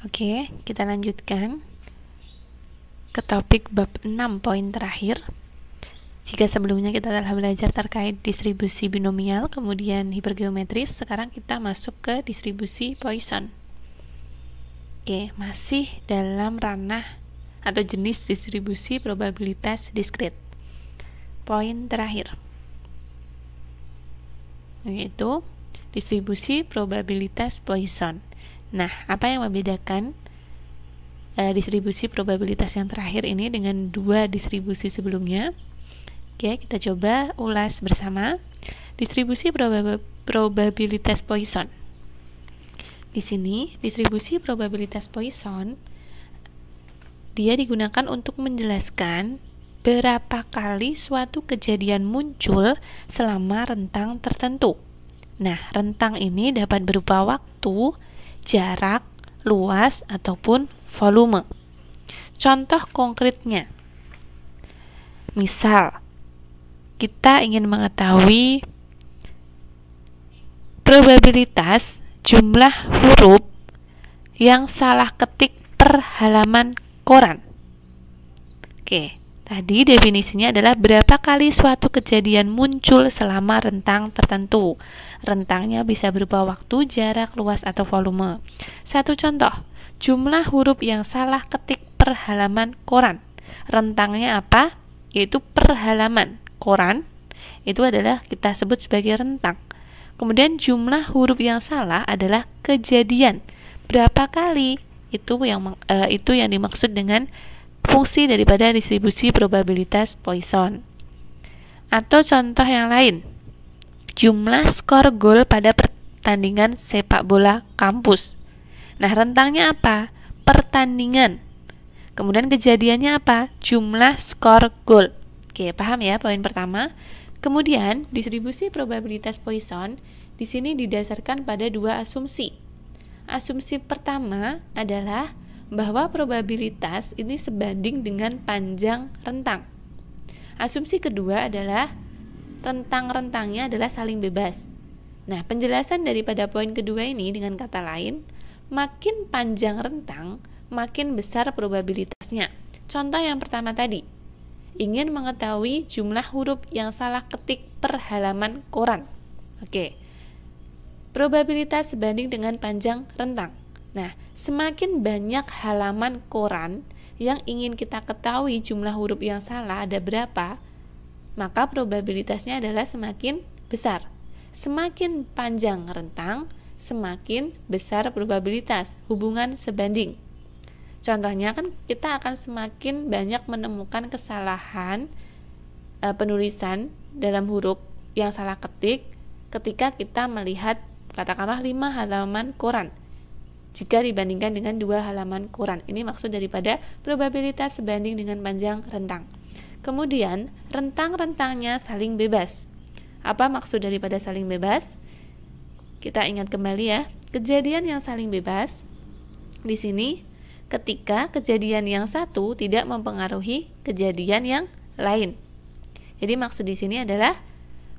Oke, kita lanjutkan ke topik bab 6 poin terakhir. Jika sebelumnya kita telah belajar terkait distribusi binomial, kemudian hipergeometris, sekarang kita masuk ke distribusi Poisson. Oke, masih dalam ranah atau jenis distribusi probabilitas diskrit. Poin terakhir, yaitu distribusi probabilitas Poisson. Nah, apa yang membedakan distribusi probabilitas yang terakhir ini dengan dua distribusi sebelumnya? Oke, kita coba ulas bersama. Distribusi probabilitas Poisson. Di sini, distribusi probabilitas Poisson dia digunakan untuk menjelaskan berapa kali suatu kejadian muncul selama rentang tertentu. Nah, rentang ini dapat berupa waktu, jarak, luas, ataupun volume. Contoh konkretnya, misal kita ingin mengetahui probabilitas jumlah huruf yang salah ketik per halaman koran. Oke, tadi definisinya adalah berapa kali suatu kejadian muncul selama rentang tertentu. Rentangnya bisa berupa waktu, jarak, luas, atau volume. Satu contoh, jumlah huruf yang salah ketik per halaman koran. Rentangnya apa? Yaitu per halaman koran. Itu adalah kita sebut sebagai rentang. Kemudian jumlah huruf yang salah adalah kejadian. Berapa kali? Itu yang dimaksud dengan fungsi daripada distribusi probabilitas Poisson. Atau contoh yang lain, jumlah skor gol pada pertandingan sepak bola kampus. Nah, rentangnya apa? Pertandingan. Kemudian kejadiannya apa? Jumlah skor gol. Oke, paham ya poin pertama? Kemudian, distribusi probabilitas Poisson di sini didasarkan pada dua asumsi. Asumsi pertama adalah bahwa probabilitas ini sebanding dengan panjang rentang. Asumsi kedua adalah rentang-rentangnya adalah saling bebas. Nah, penjelasan daripada poin kedua ini dengan kata lain, makin panjang rentang, makin besar probabilitasnya. Contoh yang pertama tadi, ingin mengetahui jumlah huruf yang salah ketik per halaman koran. Oke, probabilitas sebanding dengan panjang rentang. Nah, semakin banyak halaman koran yang ingin kita ketahui jumlah huruf yang salah ada berapa, maka probabilitasnya adalah semakin besar. Semakin panjang rentang, semakin besar probabilitas, hubungan sebanding. Contohnya kan kita akan semakin banyak menemukan kesalahan penulisan dalam huruf yang salah ketik ketika kita melihat katakanlah 5 halaman koran jika dibandingkan dengan 2 halaman koran. Ini maksud daripada probabilitas sebanding dengan panjang rentang. Kemudian rentang-rentangnya saling bebas. Apa maksud daripada saling bebas? Kita ingat kembali ya, kejadian yang saling bebas di sini ketika kejadian yang satu tidak mempengaruhi kejadian yang lain. Jadi maksud di sini adalah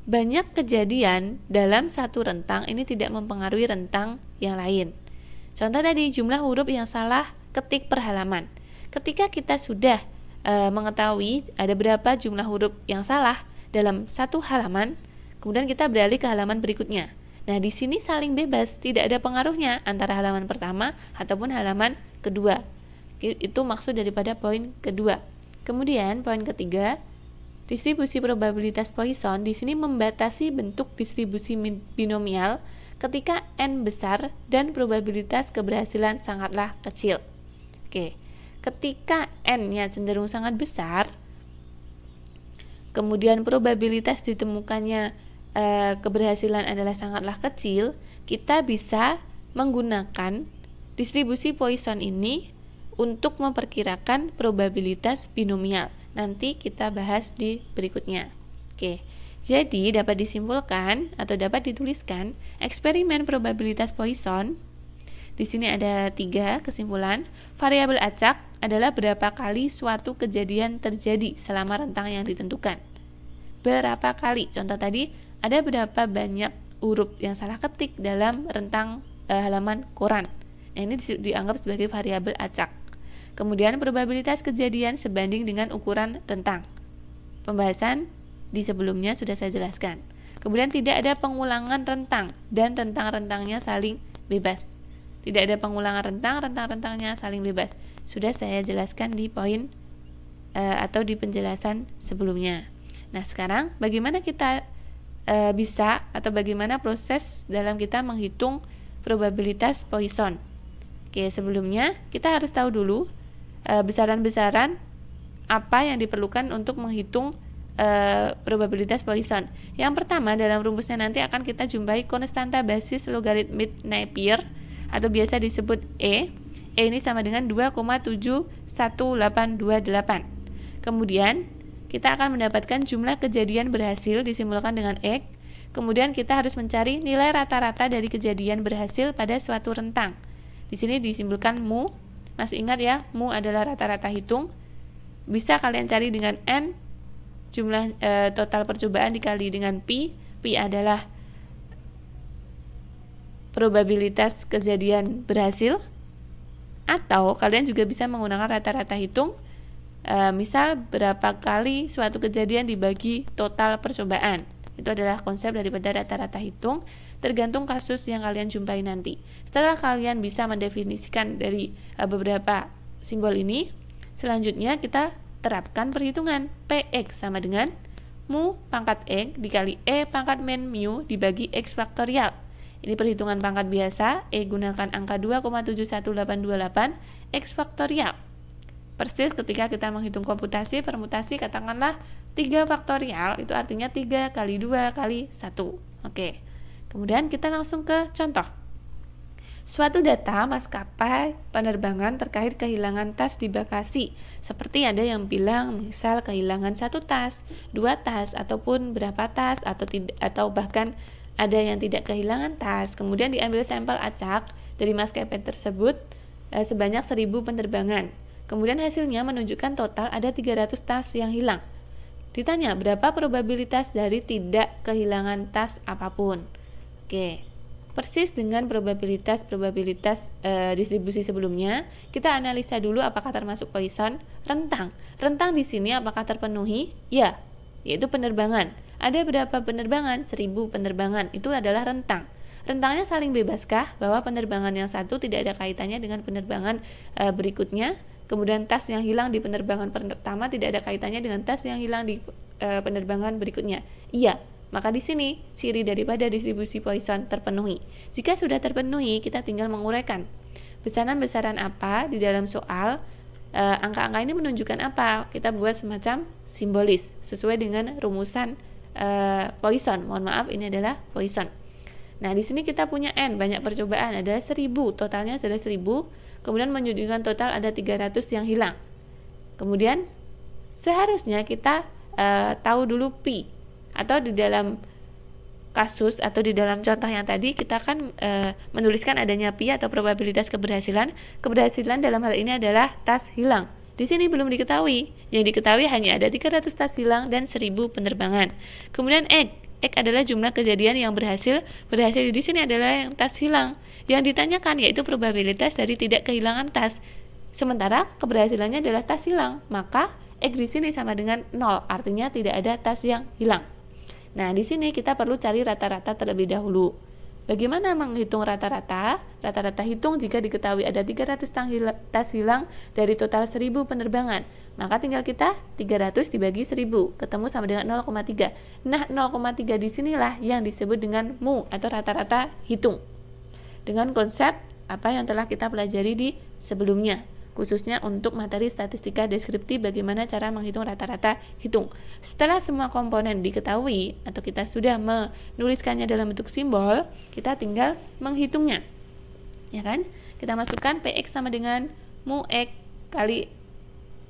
banyak kejadian dalam satu rentang ini tidak mempengaruhi rentang yang lain. Contoh tadi, jumlah huruf yang salah ketik per halaman. Ketika kita sudah mengetahui ada berapa jumlah huruf yang salah dalam satu halaman, kemudian kita beralih ke halaman berikutnya. Nah, di sini saling bebas, tidak ada pengaruhnya antara halaman pertama ataupun halaman kedua. Itu maksud daripada poin kedua. Kemudian poin ketiga, distribusi probabilitas Poisson di sini membatasi bentuk distribusi binomial ketika n besar dan probabilitas keberhasilan sangatlah kecil. Oke, ketika n-nya cenderung sangat besar, kemudian probabilitas ditemukannya keberhasilan adalah sangatlah kecil, kita bisa menggunakan distribusi Poisson ini untuk memperkirakan probabilitas binomial. Nanti kita bahas di berikutnya. Oke. Jadi dapat disimpulkan atau dapat dituliskan eksperimen probabilitas Poisson. Di sini ada 3 kesimpulan. Variabel acak adalah berapa kali suatu kejadian terjadi selama rentang yang ditentukan. Berapa kali? Contoh tadi ada berapa banyak huruf yang salah ketik dalam rentang halaman koran. Ini dianggap sebagai variabel acak. Kemudian probabilitas kejadian sebanding dengan ukuran rentang. Pembahasan di sebelumnya sudah saya jelaskan. Kemudian tidak ada pengulangan rentang dan rentang-rentangnya saling bebas. Tidak ada pengulangan rentang, rentang-rentangnya saling bebas. Sudah saya jelaskan di poin atau di penjelasan sebelumnya. Nah, sekarang bagaimana kita bisa atau bagaimana proses dalam kita menghitung probabilitas Poisson? Oke, sebelumnya kita harus tahu dulu besaran-besaran apa yang diperlukan untuk menghitung probabilitas Poisson. Yang pertama, dalam rumusnya nanti akan kita jumpai konstanta basis logaritmik Napier atau biasa disebut E. E ini sama dengan 2,71828. Kemudian kita akan mendapatkan jumlah kejadian berhasil disimulkan dengan X. Kemudian kita harus mencari nilai rata-rata dari kejadian berhasil pada suatu rentang. Di sini disimpulkan mu. Masih ingat ya, mu adalah rata-rata hitung. Bisa kalian cari dengan N, jumlah total percobaan dikali dengan Pi. Pi adalah probabilitas kejadian berhasil. Atau kalian juga bisa menggunakan rata-rata hitung. Misal berapa kali suatu kejadian dibagi total percobaan. Itu adalah konsep daripada rata-rata hitung, tergantung kasus yang kalian jumpai nanti. Setelah kalian bisa mendefinisikan dari beberapa simbol ini, selanjutnya kita terapkan perhitungan. Px sama dengan mu pangkat X dikali E pangkat min mu dibagi X faktorial. Ini perhitungan pangkat biasa. E gunakan angka 2,71828 X faktorial. Persis ketika kita menghitung komputasi permutasi, katakanlah 3 faktorial, itu artinya 3 kali 2 kali 1. Oke. Kemudian kita langsung ke contoh. Suatu data maskapai penerbangan terkait kehilangan tas di bagasi. Seperti ada yang bilang misal kehilangan 1 tas, 2 tas, ataupun berapa tas, atau bahkan ada yang tidak kehilangan tas. Kemudian diambil sampel acak dari maskapai tersebut sebanyak 1000 penerbangan. Kemudian hasilnya menunjukkan total ada 300 tas yang hilang. Ditanya berapa probabilitas dari tidak kehilangan tas apapun. Oke, persis dengan probabilitas distribusi sebelumnya, kita analisa dulu apakah termasuk Poisson. Rentang di sini apakah terpenuhi? Ya, yaitu penerbangan. Ada berapa penerbangan? 1000 penerbangan. Itu adalah rentang. Rentangnya saling bebaskah bahwa penerbangan yang satu tidak ada kaitannya dengan penerbangan berikutnya? Kemudian tas yang hilang di penerbangan pertama tidak ada kaitannya dengan tas yang hilang di penerbangan berikutnya. Iya, maka di sini ciri daripada distribusi Poisson terpenuhi. Jika sudah terpenuhi, kita tinggal menguraikan besaran-besaran apa di dalam soal. Angka-angka ini menunjukkan apa? Kita buat semacam simbolis sesuai dengan rumusan Poisson. Mohon maaf, ini adalah Poisson. Nah, di sini kita punya N, banyak percobaan, ada 1000, totalnya sudah 1000. Kemudian menunjukkan total ada 300 yang hilang. Kemudian seharusnya kita tahu dulu Pi. Atau di dalam kasus atau di dalam contoh yang tadi kita akan menuliskan adanya Pi atau probabilitas keberhasilan. Keberhasilan dalam hal ini adalah tas hilang. Di sini belum diketahui. Yang diketahui hanya ada 300 tas hilang dan 1000 penerbangan. Kemudian X adalah jumlah kejadian yang berhasil. Berhasil di sini adalah yang tas hilang. Yang ditanyakan yaitu probabilitas dari tidak kehilangan tas. Sementara keberhasilannya adalah tas hilang, maka X di sini sama dengan 0, artinya tidak ada tas yang hilang. Nah, di sini kita perlu cari rata-rata terlebih dahulu. Bagaimana menghitung rata-rata? Rata-rata hitung jika diketahui ada 300 tas hilang dari total 1000 penerbangan. Maka tinggal kita 300 dibagi 1000, ketemu sama dengan 0,3. Nah, 0,3 disinilah yang disebut dengan mu atau rata-rata hitung. Dengan konsep apa yang telah kita pelajari di sebelumnya, khususnya untuk materi statistika deskriptif bagaimana cara menghitung rata-rata hitung. Setelah semua komponen diketahui atau kita sudah menuliskannya dalam bentuk simbol, kita tinggal menghitungnya. Ya kan? Kita masukkan Px sama dengan mu X kali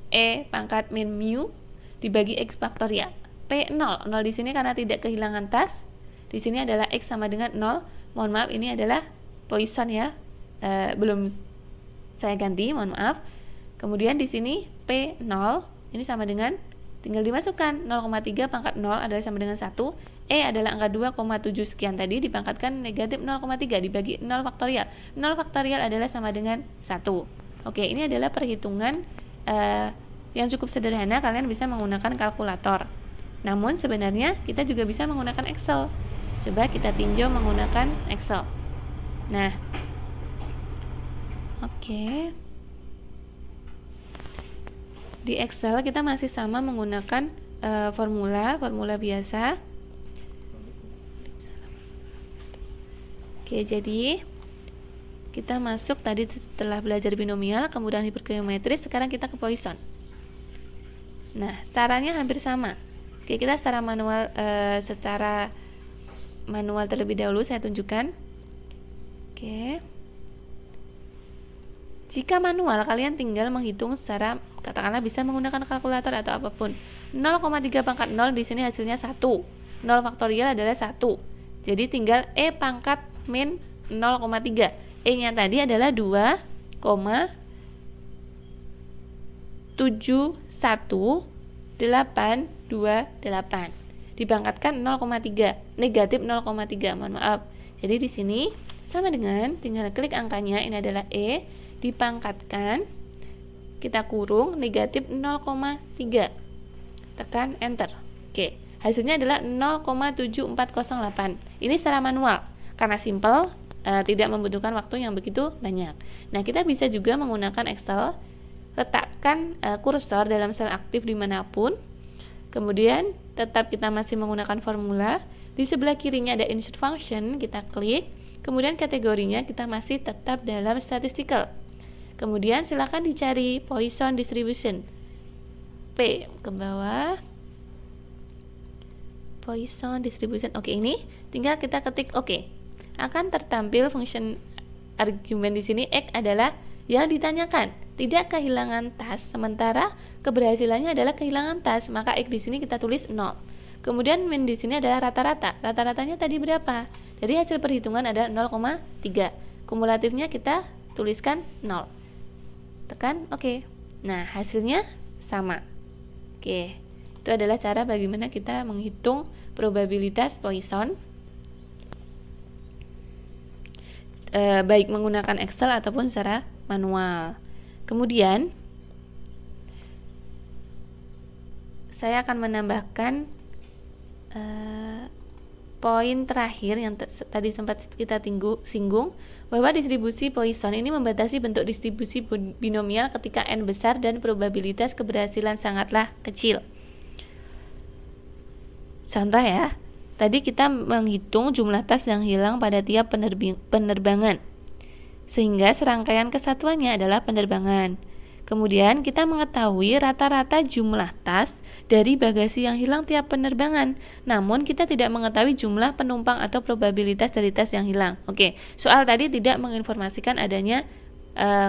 E pangkat min mu dibagi X faktorial. P0, 0 di sini karena tidak kehilangan tas. Di sini adalah X sama dengan 0. Mohon maaf, ini adalah Poisson ya. Belum saya ganti, mohon maaf. Kemudian di sini P0 ini sama dengan, tinggal dimasukkan 0,3 pangkat 0 adalah sama dengan 1. E adalah angka 2,7 sekian tadi dipangkatkan negatif 0,3 dibagi 0 faktorial. 0 faktorial adalah sama dengan 1. Oke, ini adalah perhitungan yang cukup sederhana, kalian bisa menggunakan kalkulator. Namun sebenarnya kita juga bisa menggunakan Excel. Coba kita tinjau menggunakan Excel. Nah, oke. Di Excel kita masih sama menggunakan formula biasa. Oke, jadi kita masuk tadi setelah belajar binomial, kemudian hipergeometris, sekarang kita ke Poisson. Nah, caranya hampir sama. Oke, kita secara manual terlebih dahulu saya tunjukkan. Oke. Jika manual, kalian tinggal menghitung secara, katakanlah bisa menggunakan kalkulator atau apapun. 0,3 pangkat 0 di sini hasilnya 1. 0 faktorial adalah 1. Jadi tinggal E pangkat min 0,3. E-nya tadi adalah 2,71828 dipangkatkan 0,3, negatif 0,3, mohon maaf. Jadi di sini sama dengan tinggal klik angkanya, ini adalah E, dipangkatkan, kita kurung negatif 0,3, tekan enter. Oke, hasilnya adalah 0,7408. Ini secara manual karena simple, tidak membutuhkan waktu yang begitu banyak. Nah, kita bisa juga menggunakan Excel. Letakkan kursor dalam sel aktif dimanapun, kemudian tetap kita masih menggunakan formula. Di sebelah kirinya ada insert function, kita klik, kemudian kategorinya kita masih tetap dalam statistical. Kemudian silakan dicari Poisson distribution, P ke bawah, Poisson distribution. Oke, ini tinggal kita ketik oke. Akan tertampil function argumen di sini. X adalah yang ditanyakan, tidak kehilangan tas, sementara keberhasilannya adalah kehilangan tas, maka X di sini kita tulis 0. Kemudian min di sini adalah rata-rata. Rata-ratanya tadi berapa? Dari hasil perhitungan ada 0,3. Kumulatifnya kita tuliskan 0. Tekan oke. Nah, hasilnya sama. Oke. Itu adalah cara bagaimana kita menghitung probabilitas Poisson, baik menggunakan Excel ataupun secara manual. Kemudian saya akan menambahkan poin terakhir yang tadi sempat kita singgung, bahwa distribusi Poisson ini membatasi bentuk distribusi binomial ketika n besar dan probabilitas keberhasilan sangatlah kecil. Contoh ya, tadi kita menghitung jumlah tas yang hilang pada tiap penerbangan, sehingga serangkaian kesatuannya adalah penerbangan. Kemudian kita mengetahui rata-rata jumlah tas dari bagasi yang hilang tiap penerbangan, namun kita tidak mengetahui jumlah penumpang atau probabilitas dari tas yang hilang. Oke, soal tadi tidak menginformasikan adanya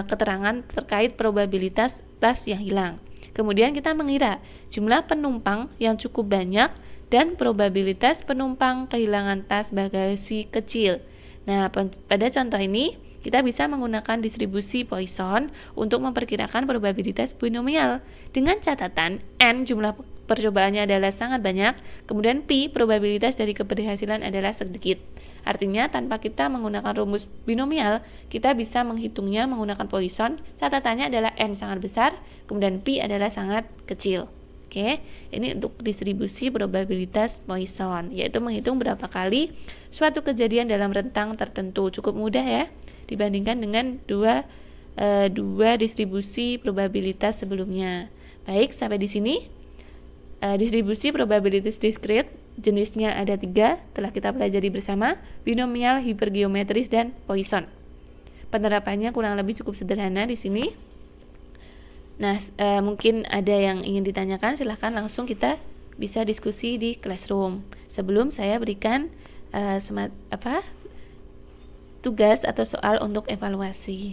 keterangan terkait probabilitas tas yang hilang. Kemudian kita mengira jumlah penumpang yang cukup banyak dan probabilitas penumpang kehilangan tas bagasi kecil. Nah, pada contoh ini kita bisa menggunakan distribusi Poisson untuk memperkirakan probabilitas binomial dengan catatan n jumlah percobaannya adalah sangat banyak, kemudian pi probabilitas dari keberhasilan adalah sedikit. Artinya tanpa kita menggunakan rumus binomial, kita bisa menghitungnya menggunakan Poisson. Catatannya adalah n sangat besar, kemudian pi adalah sangat kecil. Oke, ini untuk distribusi probabilitas Poisson, yaitu menghitung berapa kali suatu kejadian dalam rentang tertentu. Cukup mudah ya, dibandingkan dengan dua distribusi probabilitas sebelumnya. Baik, sampai di sini distribusi probabilitas discrete, jenisnya ada 3, telah kita pelajari bersama: binomial, hipergeometris, dan Poisson. Penerapannya kurang lebih cukup sederhana di sini. Nah, mungkin ada yang ingin ditanyakan, silahkan langsung kita bisa diskusi di Classroom. Sebelum saya berikan tugas atau soal untuk evaluasi.